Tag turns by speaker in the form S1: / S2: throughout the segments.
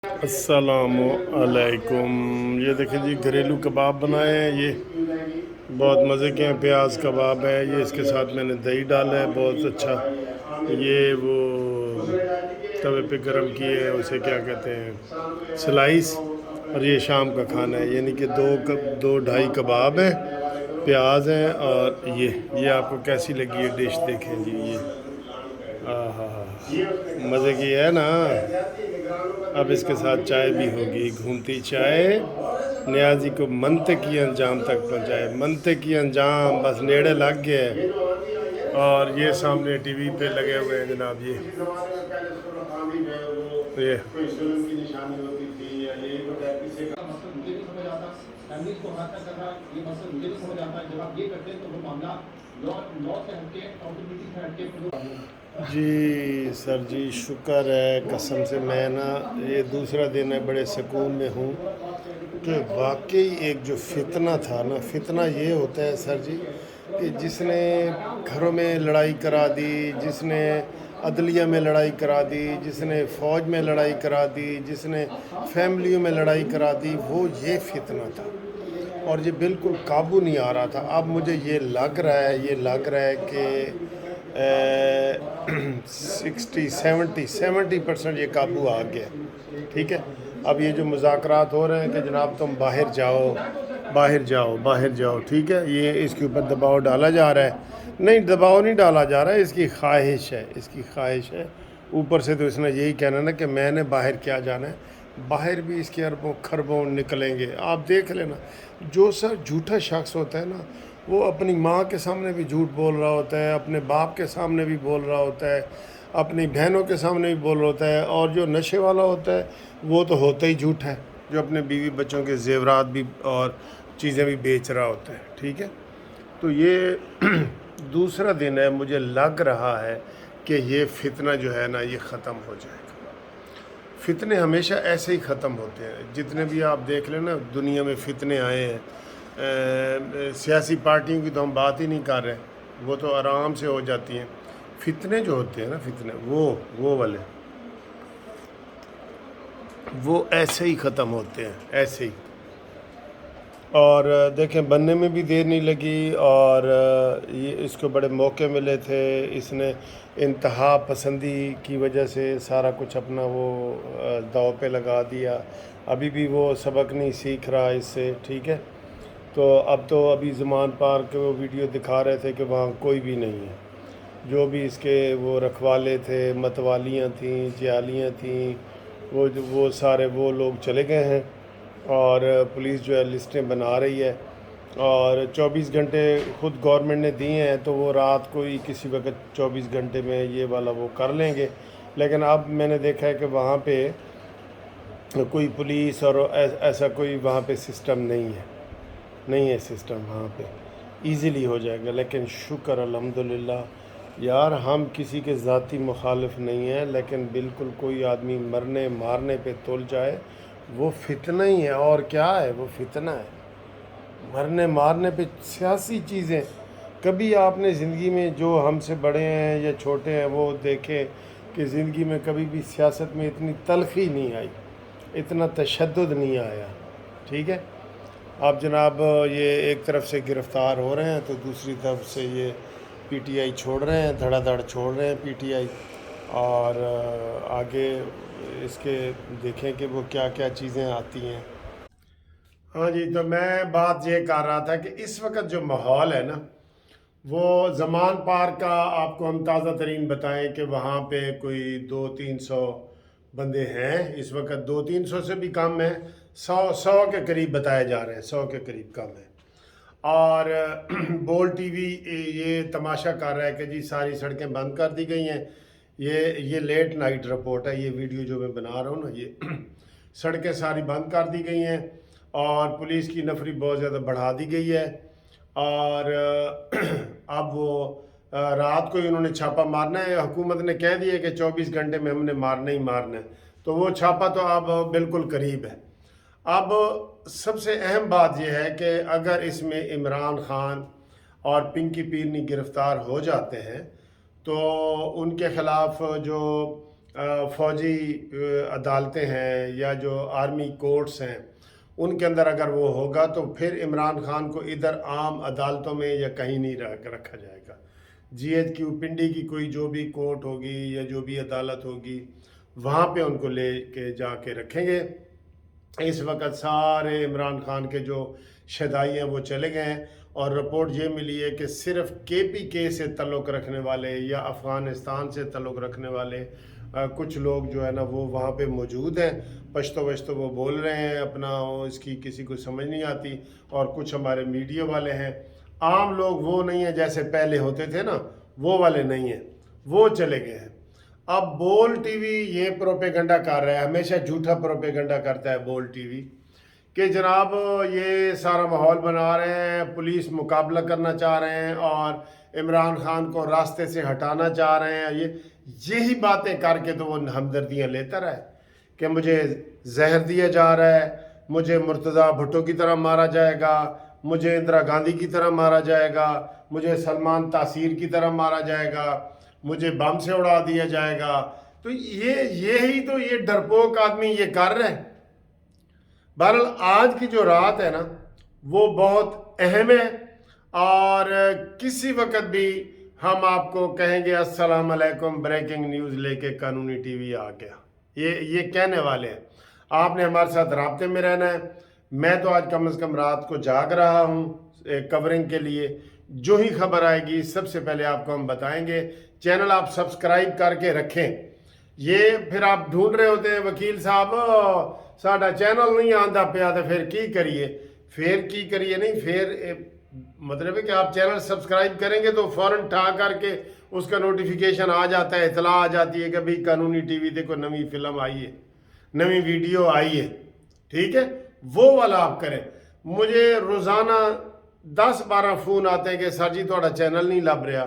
S1: السلام علیکم۔ یہ دیکھیں جی گھریلو کباب بنائے ہیں، یہ بہت مزے کے ہیں۔ پیاز کباب ہے یہ، اس کے ساتھ میں نے دہی ڈالا ہے بہت اچھا۔ یہ وہ توے پہ گرم کیے ہیں، اسے کیا کہتے ہیں، سلائس۔ اور یہ شام کا کھانا ہے، یعنی کہ دو ڈھائی کباب ہیں، پیاز ہیں، اور یہ آپ کو کیسی لگی ہے ڈش دیکھیں جی۔ یہ ہاں مزے کی ہے نا۔ اب اس کے ساتھ چائے بھی ہوگی، گھومتی چائے نیازی کو منطقی انجام تک پہنچائے۔ منطقی انجام بس نیڑے لگ گیا ہے۔ اور یہ سامنے ٹی وی پہ لگے ہوئے ہیں جناب، یہ جی سر جی شکر ہے قسم سے، میں نا یہ دوسرا دن ہے، بڑے سکون میں ہوں کہ واقعی ایک جو فتنہ تھا نا، فتنہ یہ ہوتا ہے سر جی کہ جس نے گھروں میں لڑائی کرا دی، جس نے عدلیہ میں لڑائی کرا دی، جس نے فوج میں لڑائی کرا دی، جس نے فیملیوں میں لڑائی کرا دی، وہ یہ فتنہ تھا۔ اور یہ بالکل قابو نہیں آ رہا تھا۔ اب مجھے یہ لگ رہا ہے کہ 70% یہ قابو آ گیا، ٹھیک ہے۔ اب یہ جو مذاکرات ہو رہے ہیں کہ جناب تم باہر جاؤ باہر جاؤ باہر جاؤ، ٹھیک ہے، یہ اس کے اوپر دباؤ ڈالا جا رہا ہے۔ نہیں، دباؤ نہیں ڈالا جا رہا ہے، اس کی خواہش ہے، اس کی خواہش ہے۔ اوپر سے تو اس نے یہی کہنا نا کہ میں نے باہر کیا جانا ہے، باہر بھی اس کے اربوں خربوں نکلیں گے۔ آپ دیکھ لینا، جو سر جھوٹا شخص ہوتا ہے نا، وہ اپنی ماں کے سامنے بھی جھوٹ بول رہا ہوتا ہے، اپنے باپ کے سامنے بھی بول رہا ہوتا ہے، اپنی بہنوں کے سامنے بھی بول رہا ہوتا ہے۔ اور جو نشے والا ہوتا ہے وہ تو ہوتا ہی جھوٹا ہے، جو اپنے بیوی بچوں کے زیورات بھی اور چیزیں بھی بیچ رہا ہوتا ہے، ٹھیک ہے۔ تو یہ دوسرا دن ہے، مجھے لگ رہا ہے کہ یہ فتنہ جو ہے نا یہ ختم ہو جائے گا۔ فتنے ہمیشہ ایسے ہی ختم ہوتے ہیں، جتنے بھی آپ دیکھ لیں نا دنیا میں فتنے آئے ہیں۔ سیاسی پارٹیوں کی تو ہم بات ہی نہیں کر رہے، وہ تو آرام سے ہو جاتی ہیں۔ فتنے جو ہوتے ہیں نا، فتنے وہ والے، وہ ایسے ہی ختم ہوتے ہیں، ایسے ہی۔ اور دیکھیں بننے میں بھی دیر نہیں لگی، اور یہ اس کو بڑے موقع ملے تھے۔ اس نے انتہا پسندی کی وجہ سے سارا کچھ اپنا وہ داؤ پہ لگا دیا۔ ابھی بھی وہ سبق نہیں سیکھ رہا اس سے، ٹھیک ہے۔ تو ابھی زمان پارک کے وہ ویڈیو دکھا رہے تھے کہ وہاں کوئی بھی نہیں ہے، جو بھی اس کے وہ رکھوالے تھے، متوالیاں تھیں، جیالیاں تھیں، وہ سارے وہ لوگ چلے گئے ہیں۔ اور پولیس جو ہے لسٹیں بنا رہی ہے، اور 24 گھنٹے خود گورنمنٹ نے دیے ہیں، تو وہ رات کو ہی کسی وقت 24 گھنٹے میں یہ والا وہ کر لیں گے۔ لیکن اب میں نے دیکھا ہے کہ وہاں پہ کوئی پولیس اور ایسا کوئی وہاں پہ سسٹم نہیں ہے سسٹم وہاں پہ، ایزیلی ہو جائے گا۔ لیکن شکر الحمدللہ یار، ہم کسی کے ذاتی مخالف نہیں ہیں، لیکن بالکل کوئی آدمی مرنے مارنے پہ تل جائے، وہ فتنہ ہی ہے، اور کیا ہے، وہ فتنہ ہے۔ مرنے مارنے پہ سیاسی چیزیں، کبھی آپ نے زندگی میں، جو ہم سے بڑے ہیں یا چھوٹے ہیں، وہ دیکھیں کہ زندگی میں کبھی بھی سیاست میں اتنی تلخی نہیں آئی، اتنا تشدد نہیں آیا، ٹھیک ہے۔ آپ جناب یہ ایک طرف سے گرفتار ہو رہے ہیں تو دوسری طرف سے یہ پی ٹی آئی چھوڑ رہے ہیں، دھڑا دھڑ چھوڑ رہے ہیں پی ٹی آئی۔ اور آگے اس کے دیکھیں کہ وہ کیا کیا چیزیں آتی ہیں۔ ہاں جی، تو میں بات یہ کر رہا تھا کہ اس وقت جو ماحول ہے نا، وہ زمان پارک کا آپ کو ہم تازہ ترین بتائیں کہ وہاں پہ کوئی 200-300 بندے ہیں اس وقت، 200-300 سے بھی کم ہیں، 100 کے قریب بتائے جا رہے ہیں، 100 کے قریب کم ہیں۔ اور بول ٹی وی یہ تماشا کر رہا ہے کہ جی ساری سڑکیں بند کر دی گئی ہیں۔ یہ لیٹ نائٹ رپورٹ ہے، یہ ویڈیو جو میں بنا رہا ہوں نا، یہ سڑکیں ساری بند کر دی گئی ہیں، اور پولیس کی نفری بہت زیادہ بڑھا دی گئی ہے۔ اور اب وہ رات کو ہی انہوں نے چھاپا مارنا ہے، حکومت نے کہہ دیا کہ 24 گھنٹے میں ہم نے مارنا ہی مارنا ہے، تو وہ چھاپا تو اب بالکل قریب ہے۔ اب سب سے اہم بات یہ ہے کہ اگر اس میں عمران خان اور پنکی پیرنی گرفتار ہو جاتے ہیں، تو ان کے خلاف جو فوجی عدالتیں ہیں یا جو آرمی کورٹس ہیں ان کے اندر اگر وہ ہوگا تو پھر عمران خان کو ادھر عام عدالتوں میں یا کہیں نہیں رکھا جائے گا. جی ایچ کیو پنڈی کی کوئی جو بھی کورٹ ہوگی یا جو بھی عدالت ہوگی وہاں پہ ان کو لے کے جا کے رکھیں گے. اس وقت سارے عمران خان کے جو شہدائی ہیں وہ چلے گئے ہیں اور رپورٹ یہ ملی ہے کہ صرف کے پی کے سے تعلق رکھنے والے یا افغانستان سے تعلق رکھنے والے کچھ لوگ جو ہے نا وہ وہاں پہ موجود ہیں. پشتو وہ بول رہے ہیں اپنا، اس کی کسی کو سمجھ نہیں آتی. اور کچھ ہمارے میڈیا والے ہیں، عام لوگ وہ نہیں ہیں جیسے پہلے ہوتے تھے نا، وہ والے نہیں ہیں، وہ چلے گئے ہیں. اب بول ٹی وی یہ پروپیگنڈا کر رہا ہے، ہمیشہ جھوٹا پروپیگنڈا کرتا ہے بول ٹی وی کہ جناب یہ سارا ماحول بنا رہے ہیں، پولیس مقابلہ کرنا چاہ رہے ہیں اور عمران خان کو راستے سے ہٹانا چاہ رہے ہیں. یہی باتیں کر کے تو وہ ہمدردیاں لیتا رہا ہے کہ مجھے زہر دیا جا رہا ہے، مجھے مرتضیٰ بھٹو کی طرح مارا جائے گا، مجھے اندرا گاندھی کی طرح مارا جائے گا، مجھے سلمان تاثیر کی طرح مارا جائے گا، مجھے بم سے اڑا دیا جائے گا. تو یہ ڈرپوک آدمی یہ کر رہے ہیں. بہرحال آج کی جو رات ہے نا وہ بہت اہم ہے اور کسی وقت بھی ہم آپ کو کہیں گے السلام علیکم بریکنگ نیوز لے کے قانونی ٹی وی آ گیا، یہ کہنے والے ہیں. آپ نے ہمارے ساتھ رابطے میں رہنا ہے. میں تو آج کم از کم رات کو جاگ رہا ہوں کورنگ کے لیے. جو ہی خبر آئے گی سب سے پہلے آپ کو ہم بتائیں گے. چینل آپ سبسکرائب کر کے رکھیں. یہ پھر آپ ڈھونڈ رہے ہوتے ہیں وکیل صاحب ساڈا چینل نہیں آندا پیا تو پھر کی کریے نہیں، پھر مطلب ہے کہ آپ چینل سبسکرائب کریں گے تو فوراً ٹھا کر کے اس کا نوٹیفیکیشن آ جاتا ہے، اطلاع آ جاتی ہے کہ بھئی قانونی ٹی وی دیکھو نئی فلم آئی ہے، نئی ویڈیو آئی ہے. ٹھیک ہے، وہ والا آپ کریں. مجھے روزانہ 10-12 فون آتے ہیں کہ سر جی تھوڑا چینل نہیں لب رہا،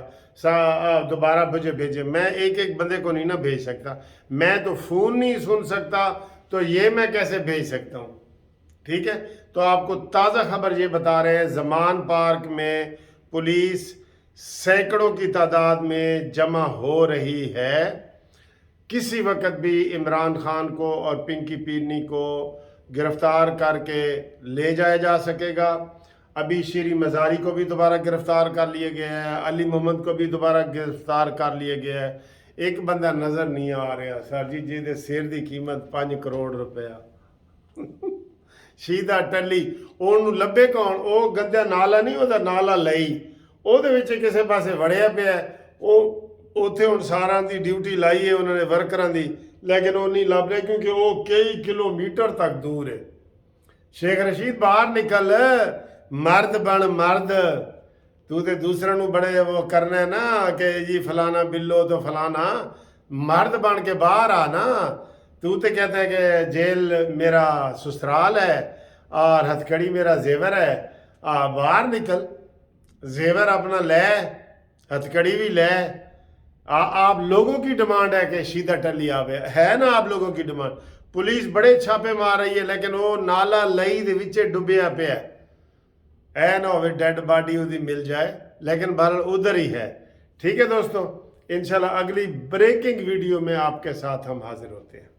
S1: دوبارہ بھیجے. میں ایک بندے کو نہیں نہ بھیج سکتا، میں تو فون نہیں سن سکتا تو یہ میں کیسے بھیج سکتا ہوں. ٹھیک ہے، تو آپ کو تازہ خبر یہ بتا رہے ہیں زمان پارک میں پولیس سینکڑوں کی تعداد میں جمع ہو رہی ہے. کسی وقت بھی عمران خان کو اور پنکی پیرنی کو گرفتار کر کے لے جایا جا سکے گا. ابھی شیری مزاری کو بھی دوبارہ گرفتار کر لیا گیا ہے، علی محمد کو بھی دوبارہ گرفتار کر لیا گیا ہے. ایک بندہ نظر نہیں آ رہا سر جی جی سیر دی قیمت 5 کروڑ روپیہ شیدہ ٹلی. وہ لبے کون؟ وہ گدیا نالا نہیں ہوتا، نالا لئی وہ کسی پاسے وڑیا پیا. وہ اتنے ہوں سارا دی ڈیوٹی لائی ہے انہوں نے ورکراں دی، لیکن وہ نہیں لب رہے کیونکہ وہ کئی کلومیٹر تک دور ہے. شیخ رشید باہر نکل، مرد بن مرد. تو تے دوسرے نو بڑے وہ کرنا ہے نا کہ جی فلانا بلو تو فلانا، مرد بن کے باہر آ نا. تو تے کہتا ہے کہ جیل میرا سسرال ہے اور ہتھکڑی میرا زیور ہے. باہر نکل، زیور اپنا لے، ہتھکڑی بھی لے. آپ لوگوں کی ڈیمانڈ ہے کہ شیدہ ٹلی آوے، ہے نا آپ لوگوں کی ڈیمانڈ. پولیس بڑے چھاپے مار رہی ہے لیکن وہ نالا لئی دے وچے ڈبیا پیا ہے. اے نہ ہوئے ڈیڈ باڈی وہ مل جائے، لیکن بہرحال ادھر ہی ہے. ٹھیک ہے دوستو، انشاءاللہ اگلی بریکنگ ویڈیو میں آپ کے ساتھ ہم حاضر ہوتے ہیں.